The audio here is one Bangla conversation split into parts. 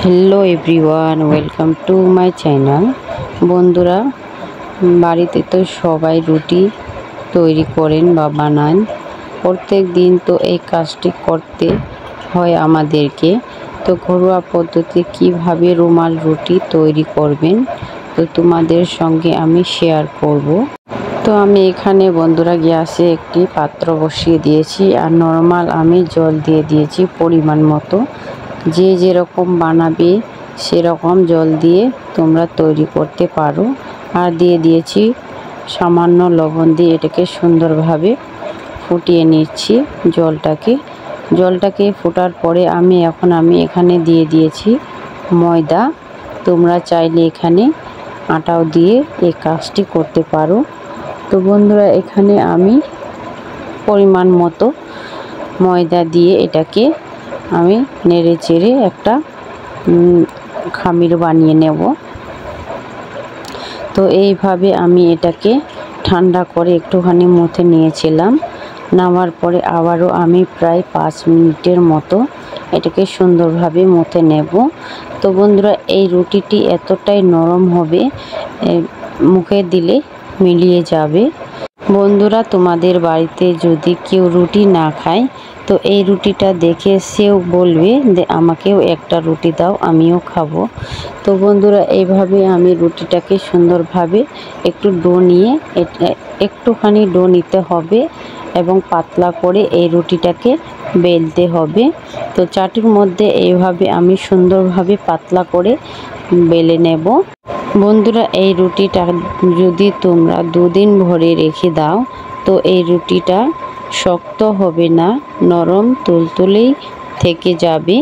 Hello everyone, welcome to my channel. বন্ধুরা, বাড়িতে তো সবাই রুটি তৈরি করেন বা বানান। প্রত্যেক দিন তো এই কাজটি করতে হয় আমাদেরকে। তো ঘরোয়া পদ্ধতি কিভাবে রুমাল রুটি তৈরি করবেন তো তোমাদের সঙ্গে আমি শেয়ার করব। তো আমি এখানে বন্ধুরা গ্যাসে একটি পাত্র বসিয়ে দিয়েছি আর নর্মাল আমি জল দিয়ে দিয়েছি পরিমাণ মতো। যে যেরকম বানাবে সেরকম জল দিয়ে তোমরা তৈরি করতে পারো। আর দিয়ে দিয়েছি সামান্য লবণ দিয়ে এটাকে সুন্দরভাবে ফুটিয়ে নিচ্ছি জলটাকে ফোটার পরে আমি এখানে দিয়ে দিয়েছি ময়দা। তোমরা চাইলে এখানে আটাও দিয়ে এই কাজটি করতে পারো। তো বন্ধুরা, এখানে আমি পরিমাণ মতো ময়দা দিয়ে এটাকে আমি নেড়ে চেড়ে একটা খামির বানিয়ে নেব। তো এইভাবে আমি এটাকে ঠান্ডা করে একটুখানি মুথে নিয়েছিলাম। নামার পরে আবারও আমি প্রায় 5 মিনিটের মতো এটাকে সুন্দরভাবে মুথে নেব। তো বন্ধুরা, এই রুটিটি এতটাই নরম হবে, মুখে দিলে মিলিয়ে যাবে। বন্ধুরা, তোমাদের বাড়িতে যদি কেউ রুটি না খায় তো এই রুটিটা দেখে সেও বলবে যে আমাকেও একটা রুটি দাও, আমিও খাবো। তো বন্ধুরা, এইভাবে আমি রুটিটাকে সুন্দরভাবে একটু একটুখানি ডো নিতে হবে এবং পাতলা করে এই রুটিটাকে বেলতে হবে। তো চাটুর মধ্যে এইভাবে আমি সুন্দরভাবে পাতলা করে বেলে নেব। বন্ধুরা, এই রুটিটা যদি তোমরা 2 দিন ভরে রেখে দাও তো এই রুটিটা শক্ত হবে না, নরম তুলতুলেই থেকে যাবে।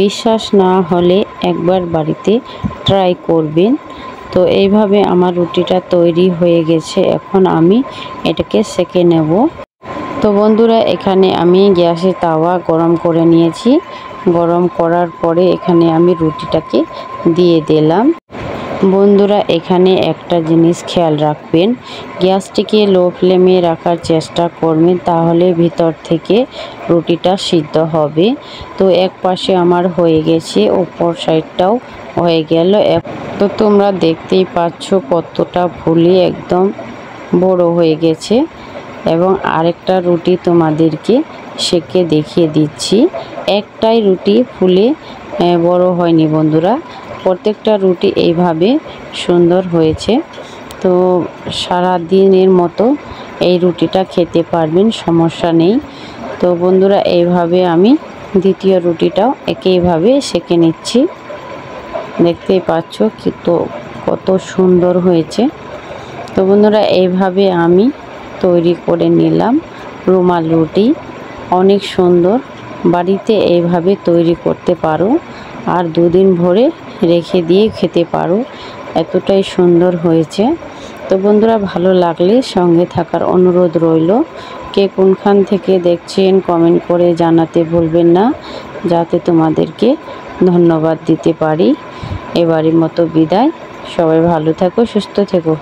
বিশ্বাস না হলে একবার বাড়িতে ট্রাই করবেন। তো এইভাবে আমার রুটিটা তৈরি হয়ে গেছে। এখন আমি এটাকে সেঁকে নেব। তো বন্ধুরা, এখানে আমি গ্যাসে তাওয়া গরম করে নিয়েছি। গরম করার পরে এখানে আমি রুটিটাকে দিয়ে দিলাম। বন্ধুরা, এখানে একটা জিনিস খেয়াল রাখবেন, গ্যাসটিকে লো ফ্লেমে রাখার চেষ্টা করবেন, তাহলে ভিতর থেকে রুটিটা সিদ্ধ হবে। তো এক পাশে আমার হয়ে গেছে, ওপর সাইডটাও হয়ে গেল। তো তোমরা দেখতেই পাচ্ছ কতটা ফুলে একদম বড় হয়ে গেছে। এবং আরেকটা রুটি তোমাদেরকে সেঁকে দেখিয়ে দিচ্ছি। একটাই রুটি ফুলে বড় হয়নি বন্ধুরা, প্রত্যেকটা রুটি এইভাবে সুন্দর হয়েছে। তো সারা দিনের মতো এই রুটিটা খেতে পারবেন, সমস্যা নেই। তো বন্ধুরা, এইভাবে আমি দ্বিতীয় রুটিটাও একইভাবে সেঁকে নিচ্ছি। দেখতেই পাচ্ছ কত সুন্দর হয়েছে। তো বন্ধুরা, এইভাবে আমি তৈরি করে নিলাম রুমাল রুটি। অনেক সুন্দর, বাড়িতে এইভাবে তৈরি করতে পারো আর 2 দিন ভরে রেখে দিয়ে খেতে পারো, এতটাই সুন্দর হয়েছে। তো বন্ধুরা, ভালো লাগলে সঙ্গে থাকার অনুরোধ রইল। কে কোনখান থেকে দেখছেন কমেন্ট করে জানাতে ভুলবেন না, যাতে তোমাদেরকে ধন্যবাদ দিতে পারি। এবারের মতো বিদায়। সবাই ভালো থেকো, সুস্থ থেকো।